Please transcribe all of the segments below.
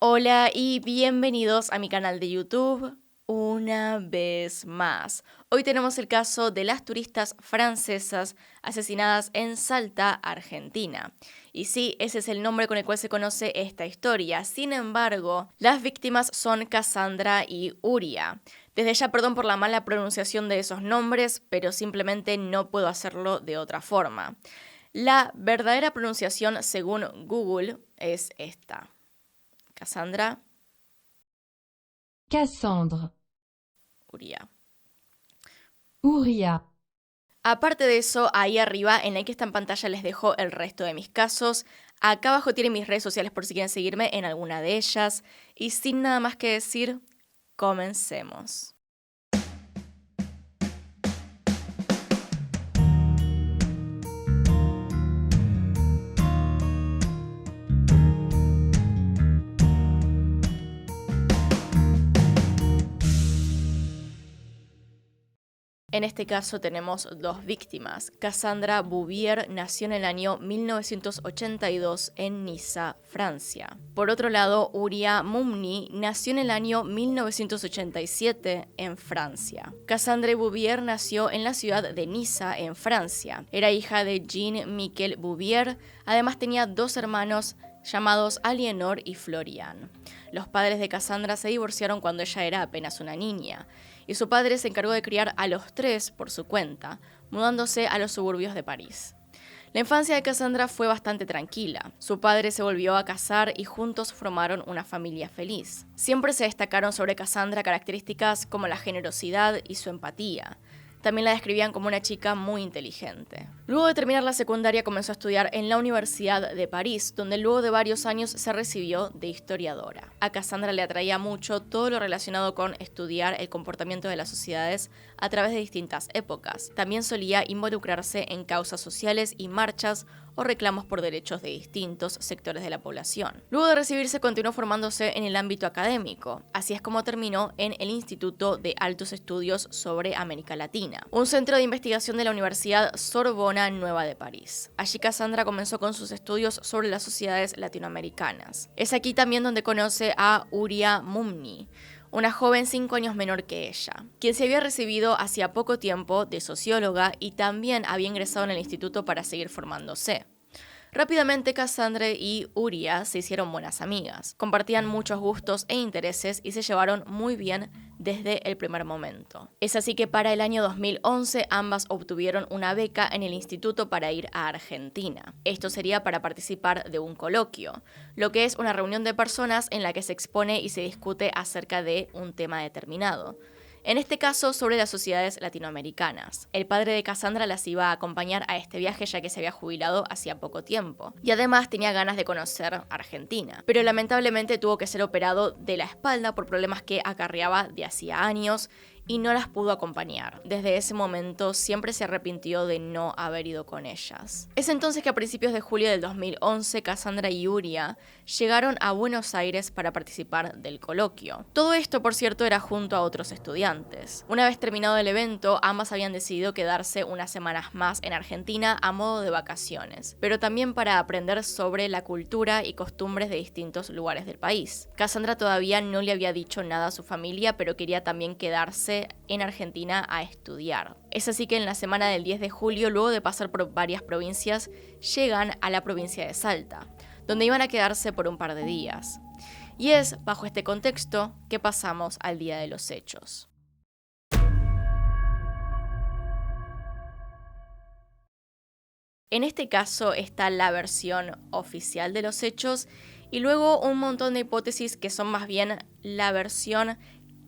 Hola y bienvenidos a mi canal de YouTube una vez más. Hoy tenemos el caso de las turistas francesas asesinadas en Salta, Argentina. Y sí, ese es el nombre con el cual se conoce esta historia. Sin embargo, las víctimas son Cassandra y Uria. Desde ya perdón por la mala pronunciación de esos nombres, pero simplemente no puedo hacerlo de otra forma. La verdadera pronunciación según Google es esta. Cassandra, Cassandre, Uria. Ouria, Aparte de eso, ahí arriba, en la que está en pantalla, les dejo el resto de mis casos. Acá abajo tienen mis redes sociales por si quieren seguirme en alguna de ellas. Y sin nada más que decir, comencemos. En este caso tenemos dos víctimas. Cassandra Bouvier nació en el año 1982 en Niza, Francia. Por otro lado, Uria Mumni nació en el año 1987 en Francia. Cassandra Bouvier nació en la ciudad de Niza, en Francia. Era hija de Jean-Michel Bouvier. Además tenía dos hermanos llamados Aliénor y Florian. Los padres de Cassandra se divorciaron cuando ella era apenas una niña, y su padre se encargó de criar a los tres por su cuenta, mudándose a los suburbios de París. La infancia de Cassandra fue bastante tranquila. Su padre se volvió a casar y juntos formaron una familia feliz. Siempre se destacaron sobre Cassandra características como la generosidad y su empatía. También la describían como una chica muy inteligente. Luego de terminar la secundaria comenzó a estudiar en la Universidad de París, donde luego de varios años se recibió de historiadora. A Cassandra le atraía mucho todo lo relacionado con estudiar el comportamiento de las sociedades a través de distintas épocas. También solía involucrarse en causas sociales y marchas o reclamos por derechos de distintos sectores de la población. Luego de recibirse continuó formándose en el ámbito académico. Así es como terminó en el Instituto de Altos Estudios sobre América Latina, un centro de investigación de la Universidad Sorbona Nueva de París. Allí Cassandra comenzó con sus estudios sobre las sociedades latinoamericanas. Es aquí también donde conoce a Uria Mumni, una joven 5 años menor que ella, quien se había recibido hacía poco tiempo de socióloga y también había ingresado en el instituto para seguir formándose. Rápidamente Cassandra y Uria se hicieron buenas amigas, compartían muchos gustos e intereses y se llevaron muy bien desde el primer momento. Es así que para el año 2011 ambas obtuvieron una beca en el instituto para ir a Argentina. Esto sería para participar de un coloquio, lo que es una reunión de personas en la que se expone y se discute acerca de un tema determinado. En este caso, sobre las sociedades latinoamericanas. El padre de Cassandra las iba a acompañar a este viaje ya que se había jubilado hacía poco tiempo. Y además tenía ganas de conocer Argentina. Pero lamentablemente tuvo que ser operado de la espalda por problemas que acarreaba de hacía años y no las pudo acompañar. Desde ese momento siempre se arrepintió de no haber ido con ellas. Es entonces que a principios de julio del 2011, Cassandra y Uria llegaron a Buenos Aires para participar del coloquio. Todo esto, por cierto, era junto a otros estudiantes. Una vez terminado el evento, ambas habían decidido quedarse unas semanas más en Argentina a modo de vacaciones, pero también para aprender sobre la cultura y costumbres de distintos lugares del país. Cassandra todavía no le había dicho nada a su familia, pero quería también quedarse en Argentina a estudiar. Es así que en la semana del 10 de julio, luego de pasar por varias provincias, llegan a la provincia de Salta, donde iban a quedarse por un par de días. Y es bajo este contexto que pasamos al día de los hechos. En este caso está la versión oficial de los hechos y luego un montón de hipótesis que son más bien la versión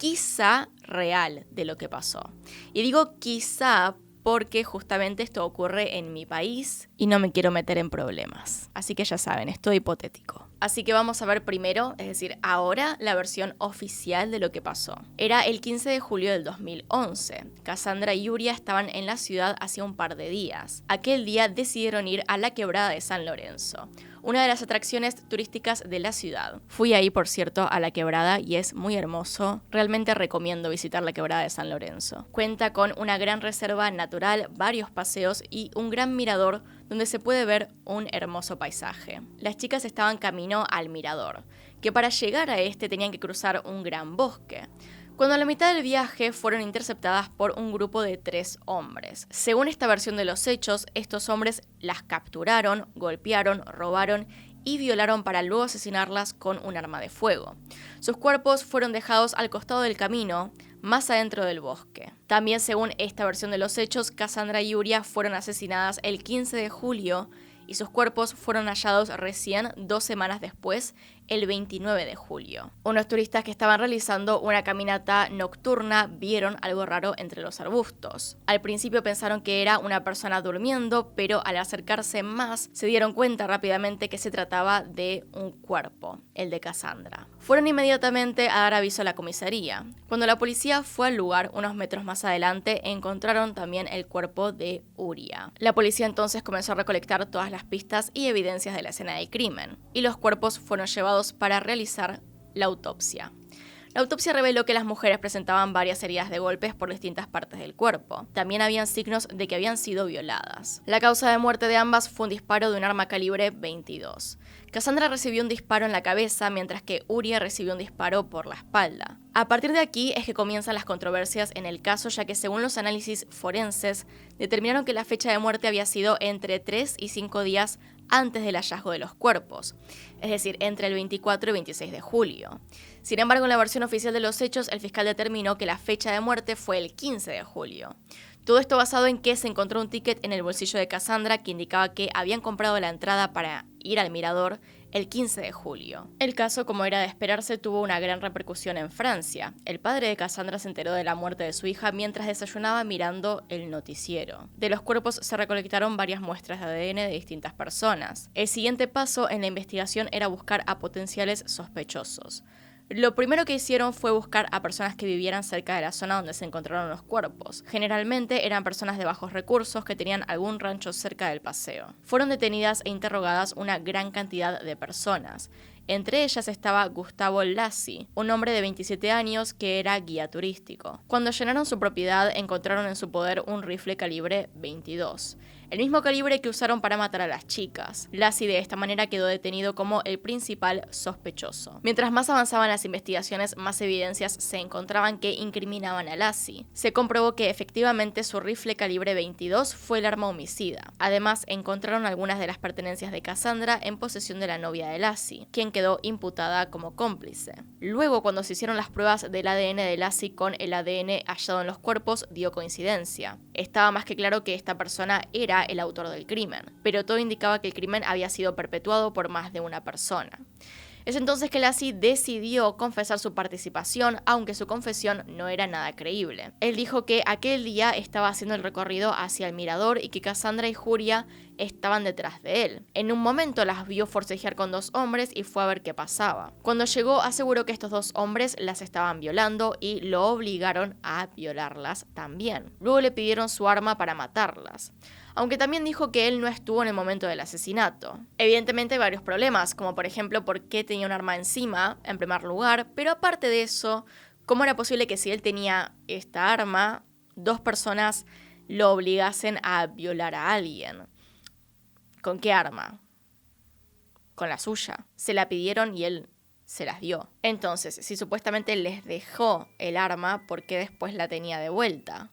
quizá real de lo que pasó. Y digo quizá porque justamente esto ocurre en mi país y no me quiero meter en problemas. Así que ya saben, es todo hipotético. Así que vamos a ver primero, es decir, ahora la versión oficial de lo que pasó. Era el 15 de julio del 2011. Cassandra y Uria estaban en la ciudad hacía un par de días. Aquel día decidieron ir a la quebrada de San Lorenzo, una de las atracciones turísticas de la ciudad. Fui ahí, por cierto, a la quebrada y es muy hermoso. Realmente recomiendo visitar la quebrada de San Lorenzo. Cuenta con una gran reserva natural, varios paseos y un gran mirador donde se puede ver un hermoso paisaje. Las chicas estaban camino al mirador, que para llegar a este tenían que cruzar un gran bosque. Cuando a la mitad del viaje fueron interceptadas por un grupo de 3 hombres. Según esta versión de los hechos, estos hombres las capturaron, golpearon, robaron y violaron para luego asesinarlas con un arma de fuego. Sus cuerpos fueron dejados al costado del camino, más adentro del bosque. También según esta versión de los hechos, Cassandra y Uria fueron asesinadas el 15 de julio y sus cuerpos fueron hallados recién 2 semanas después, el 29 de julio. Unos turistas que estaban realizando una caminata nocturna vieron algo raro entre los arbustos. Al principio pensaron que era una persona durmiendo, pero al acercarse más se dieron cuenta rápidamente que se trataba de un cuerpo, el de Cassandra. Fueron inmediatamente a dar aviso a la comisaría. Cuando la policía fue al lugar, unos metros más adelante, encontraron también el cuerpo de Uria. La policía entonces comenzó a recolectar todas las pistas y evidencias de la escena del crimen, y los cuerpos fueron llevados para realizar la autopsia. La autopsia reveló que las mujeres presentaban varias heridas de golpes por distintas partes del cuerpo. También habían signos de que habían sido violadas. La causa de muerte de ambas fue un disparo de un arma calibre 22. Cassandra recibió un disparo en la cabeza, mientras que Uria recibió un disparo por la espalda. A partir de aquí es que comienzan las controversias en el caso, ya que según los análisis forenses, determinaron que la fecha de muerte había sido entre 3 y 5 días antes del hallazgo de los cuerpos, es decir, entre el 24 y 26 de julio. Sin embargo, en la versión oficial de los hechos, el fiscal determinó que la fecha de muerte fue el 15 de julio. Todo esto basado en que se encontró un ticket en el bolsillo de Cassandra que indicaba que habían comprado la entrada para ir al mirador el 15 de julio. El caso, como era de esperarse, tuvo una gran repercusión en Francia. El padre de Cassandra se enteró de la muerte de su hija mientras desayunaba mirando el noticiero. De los cuerpos se recolectaron varias muestras de ADN de distintas personas. El siguiente paso en la investigación era buscar a potenciales sospechosos. Lo primero que hicieron fue buscar a personas que vivieran cerca de la zona donde se encontraron los cuerpos. Generalmente eran personas de bajos recursos que tenían algún rancho cerca del paseo. Fueron detenidas e interrogadas una gran cantidad de personas. Entre ellas estaba Gustavo Lassi, un hombre de 27 años que era guía turístico. Cuando llenaron su propiedad, encontraron en su poder un rifle calibre 22. El mismo calibre que usaron para matar a las chicas. Lassi de esta manera quedó detenido como el principal sospechoso. Mientras más avanzaban las investigaciones, más evidencias se encontraban que incriminaban a Lassi. Se comprobó que efectivamente su rifle calibre 22 fue el arma homicida. Además, encontraron algunas de las pertenencias de Cassandra en posesión de la novia de Lassi, quien quedó imputada como cómplice. Luego, cuando se hicieron las pruebas del ADN de Lassi con el ADN hallado en los cuerpos, dio coincidencia. Estaba más que claro que esta persona era el autor del crimen, pero todo indicaba que el crimen había sido perpetuado por más de una persona. Es entonces que Lassi decidió confesar su participación, aunque su confesión no era nada creíble. Él dijo que aquel día estaba haciendo el recorrido hacia el mirador y que Cassandra y Uria estaban detrás de él. En un momento las vio forcejear con 2 hombres y fue a ver qué pasaba. Cuando llegó, aseguró que estos 2 hombres las estaban violando y lo obligaron a violarlas también. Luego le pidieron su arma para matarlas, aunque también dijo que él no estuvo en el momento del asesinato. Evidentemente hay varios problemas, como por ejemplo por qué tenía un arma encima, en primer lugar, pero aparte de eso, ¿cómo era posible que si él tenía esta arma, 2 personas lo obligasen a violar a alguien? ¿Con qué arma? Con la suya. Se la pidieron y él se las dio. Entonces, si supuestamente les dejó el arma, ¿por qué después la tenía de vuelta?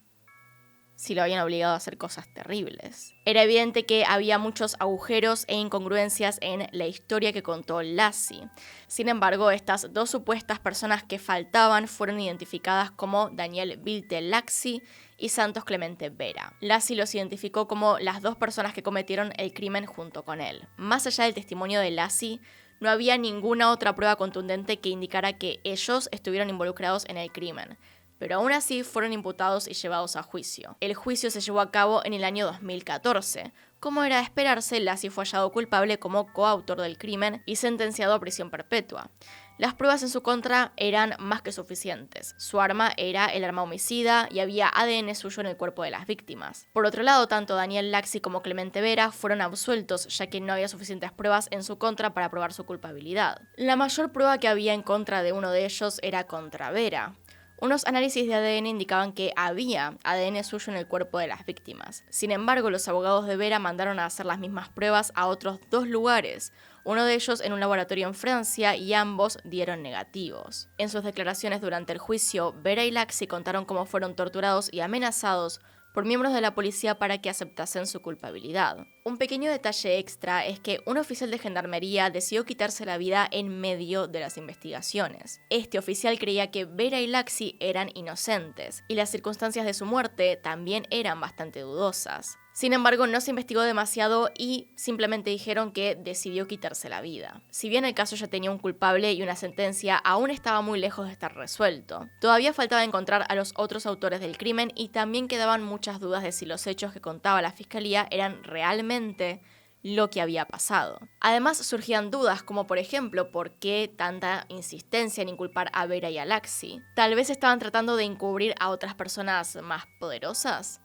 Si lo habían obligado a hacer cosas terribles. Era evidente que había muchos agujeros e incongruencias en la historia que contó Lassi. Sin embargo, estas 2 supuestas personas que faltaban fueron identificadas como Daniel Villelaxi y Santos Clemente Vera. Lassi los identificó como las 2 personas que cometieron el crimen junto con él. Más allá del testimonio de Lassi, no había ninguna otra prueba contundente que indicara que ellos estuvieron involucrados en el crimen. Pero aún así fueron imputados y llevados a juicio. El juicio se llevó a cabo en el año 2014. Como era de esperarse, Lassi fue hallado culpable como coautor del crimen y sentenciado a prisión perpetua. Las pruebas en su contra eran más que suficientes. Su arma era el arma homicida y había ADN suyo en el cuerpo de las víctimas. Por otro lado, tanto Daniel Lassi como Clemente Vera fueron absueltos, ya que no había suficientes pruebas en su contra para probar su culpabilidad. La mayor prueba que había en contra de uno de ellos era contra Vera. Unos análisis de ADN indicaban que había ADN suyo en el cuerpo de las víctimas. Sin embargo, los abogados de Vera mandaron a hacer las mismas pruebas a otros 2 lugares, uno de ellos en un laboratorio en Francia, y ambos dieron negativos. En sus declaraciones durante el juicio, Vera y Laxi contaron cómo fueron torturados y amenazados por miembros de la policía para que aceptasen su culpabilidad. Un pequeño detalle extra es que un oficial de gendarmería decidió quitarse la vida en medio de las investigaciones. Este oficial creía que Vera y Laxi eran inocentes, y las circunstancias de su muerte también eran bastante dudosas. Sin embargo, no se investigó demasiado y simplemente dijeron que decidió quitarse la vida. Si bien el caso ya tenía un culpable y una sentencia, aún estaba muy lejos de estar resuelto. Todavía faltaba encontrar a los otros autores del crimen y también quedaban muchas dudas de si los hechos que contaba la fiscalía eran realmente lo que había pasado. Además, surgían dudas como, por ejemplo, ¿por qué tanta insistencia en inculpar a Vera y a Laxi? ¿Tal vez estaban tratando de encubrir a otras personas más poderosas?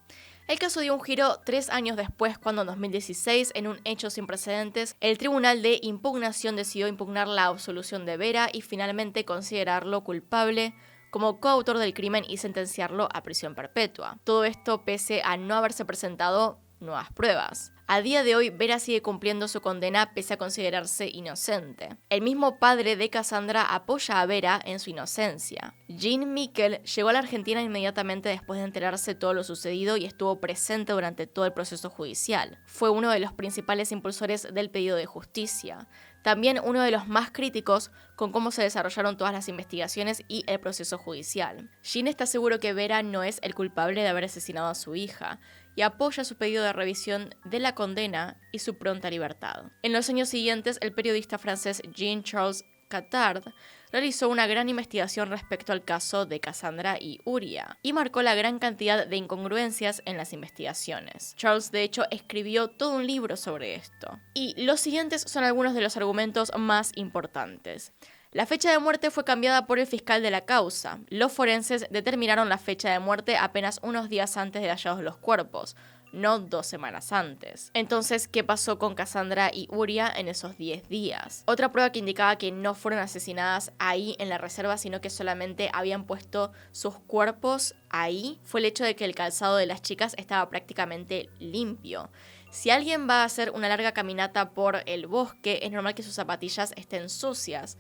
El caso dio un giro 3 años después, cuando en 2016, en un hecho sin precedentes, el Tribunal de Impugnación decidió impugnar la absolución de Vera y finalmente considerarlo culpable como coautor del crimen y sentenciarlo a prisión perpetua. Todo esto pese a no haberse presentado nuevas pruebas. A día de hoy, Vera sigue cumpliendo su condena pese a considerarse inocente. El mismo padre de Cassandra apoya a Vera en su inocencia. Jean Miquel llegó a la Argentina inmediatamente después de enterarse todo lo sucedido y estuvo presente durante todo el proceso judicial. Fue uno de los principales impulsores del pedido de justicia. También uno de los más críticos con cómo se desarrollaron todas las investigaciones y el proceso judicial. Jean está seguro que Vera no es el culpable de haber asesinado a su hija y apoya su pedido de revisión de la condena y su pronta libertad. En los años siguientes, el periodista francés Jean-Charles Catard realizó una gran investigación respecto al caso de Cassandra y Uria y marcó la gran cantidad de incongruencias en las investigaciones. Charles, de hecho, escribió todo un libro sobre esto. Y los siguientes son algunos de los argumentos más importantes. La fecha de muerte fue cambiada por el fiscal de la causa. Los forenses determinaron la fecha de muerte apenas unos días antes de hallados los cuerpos, no 2 semanas antes. Entonces, ¿qué pasó con Cassandra y Uria en esos 10 días? Otra prueba que indicaba que no fueron asesinadas ahí en la reserva, sino que solamente habían puesto sus cuerpos ahí, fue el hecho de que el calzado de las chicas estaba prácticamente limpio. Si alguien va a hacer una larga caminata por el bosque, es normal que sus zapatillas estén sucias,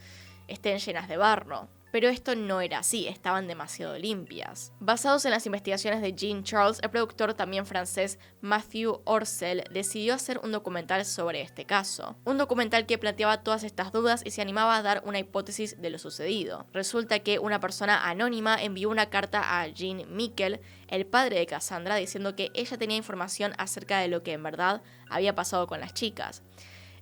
estén llenas de barro. Pero esto no era así, estaban demasiado limpias. Basados en las investigaciones de Jean-Charles, el productor también francés Matthew Orcel decidió hacer un documental sobre este caso. Un documental que planteaba todas estas dudas y se animaba a dar una hipótesis de lo sucedido. Resulta que una persona anónima envió una carta a Jean Miquel, el padre de Cassandra, diciendo que ella tenía información acerca de lo que en verdad había pasado con las chicas.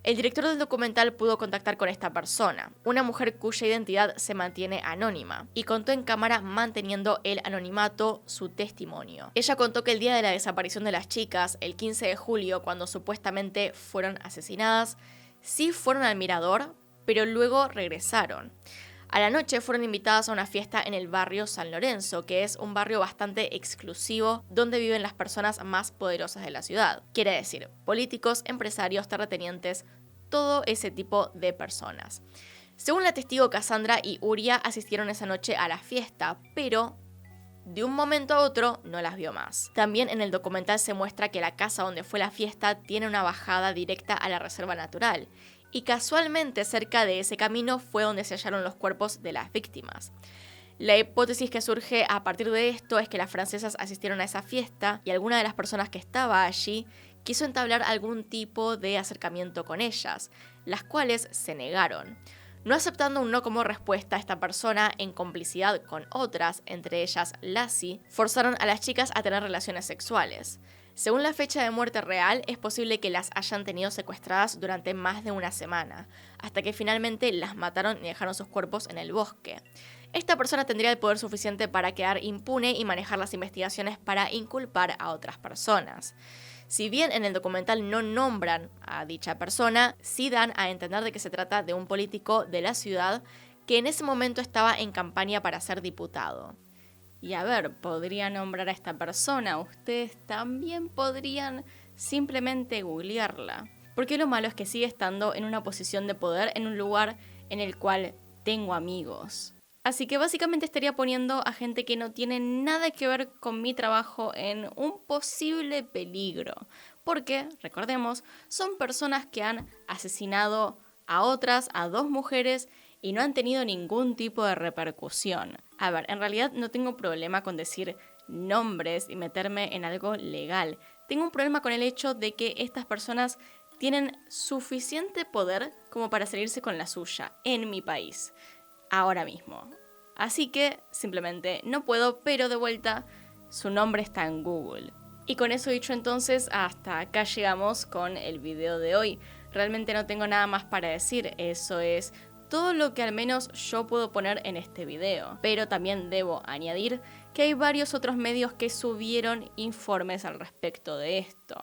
El director del documental pudo contactar con esta persona, una mujer cuya identidad se mantiene anónima, y contó en cámara manteniendo el anonimato su testimonio. Ella contó que el día de la desaparición de las chicas, el 15 de julio, cuando supuestamente fueron asesinadas, sí fueron al mirador, pero luego regresaron. A la noche fueron invitadas a una fiesta en el barrio San Lorenzo, que es un barrio bastante exclusivo donde viven las personas más poderosas de la ciudad. Quiere decir, políticos, empresarios, terratenientes, todo ese tipo de personas. Según la testigo, Cassandra y Uria asistieron esa noche a la fiesta, pero de un momento a otro no las vio más. También en el documental se muestra que la casa donde fue la fiesta tiene una bajada directa a la reserva natural. Y casualmente cerca de ese camino fue donde se hallaron los cuerpos de las víctimas. La hipótesis que surge a partir de esto es que las francesas asistieron a esa fiesta y alguna de las personas que estaba allí quiso entablar algún tipo de acercamiento con ellas, las cuales se negaron. No aceptando un no como respuesta, esta persona, en complicidad con otras, entre ellas Lassie, forzaron a las chicas a tener relaciones sexuales. Según la fecha de muerte real, es posible que las hayan tenido secuestradas durante más de una semana, hasta que finalmente las mataron y dejaron sus cuerpos en el bosque. Esta persona tendría el poder suficiente para quedar impune y manejar las investigaciones para inculpar a otras personas. Si bien en el documental no nombran a dicha persona, sí dan a entender de que se trata de un político de la ciudad que en ese momento estaba en campaña para ser diputado. Y a ver, podría nombrar a esta persona, ustedes también podrían simplemente googlearla. Porque lo malo es que sigue estando en una posición de poder en un lugar en el cual tengo amigos. Así que básicamente estaría poniendo a gente que no tiene nada que ver con mi trabajo en un posible peligro. Porque, recordemos, son personas que han asesinado a otras, a 2 mujeres, y no han tenido ningún tipo de repercusión. A ver, en realidad no tengo problema con decir nombres y meterme en algo legal. Tengo un problema con el hecho de que estas personas tienen suficiente poder como para salirse con la suya en mi país, ahora mismo. Así que simplemente no puedo, pero de vuelta, su nombre está en Google. Y con eso dicho entonces, hasta acá llegamos con el video de hoy. Realmente no tengo nada más para decir, eso es todo lo que al menos yo puedo poner en este video. Pero también debo añadir que hay varios otros medios que subieron informes al respecto de esto,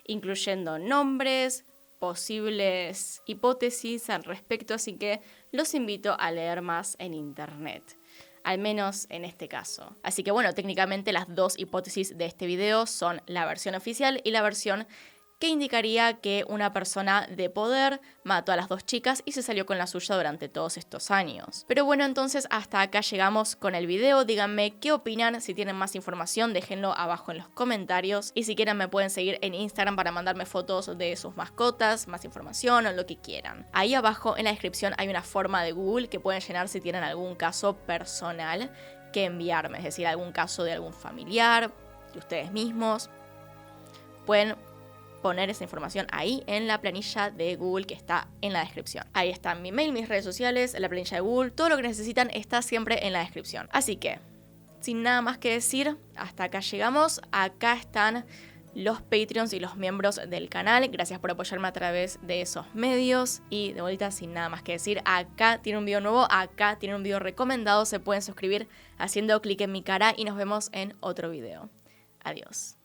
incluyendo nombres, posibles hipótesis al respecto, así que los invito a leer más en internet, al menos en este caso. Así que bueno, técnicamente las 2 hipótesis de este video son la versión oficial y la versión que indicaría que una persona de poder mató a las 2 chicas y se salió con la suya durante todos estos años. Pero bueno, entonces hasta acá llegamos con el video. Díganme qué opinan, si tienen más información déjenlo abajo en los comentarios, y si quieren me pueden seguir en Instagram para mandarme fotos de sus mascotas, más información o lo que quieran. Ahí abajo en la descripción hay una forma de Google que pueden llenar si tienen algún caso personal que enviarme, es decir, algún caso de algún familiar, de ustedes mismos. Pueden poner esa información ahí en la planilla de Google que está en la descripción. Ahí está mi mail, mis redes sociales, la planilla de Google, todo lo que necesitan está siempre en la descripción. Así que, sin nada más que decir, hasta acá llegamos. Acá están los Patreons y los miembros del canal. Gracias por apoyarme a través de esos medios. Y de vuelta, sin nada más que decir, acá tiene un video nuevo, acá tiene un video recomendado. Se pueden suscribir haciendo clic en mi cara y nos vemos en otro video. Adiós.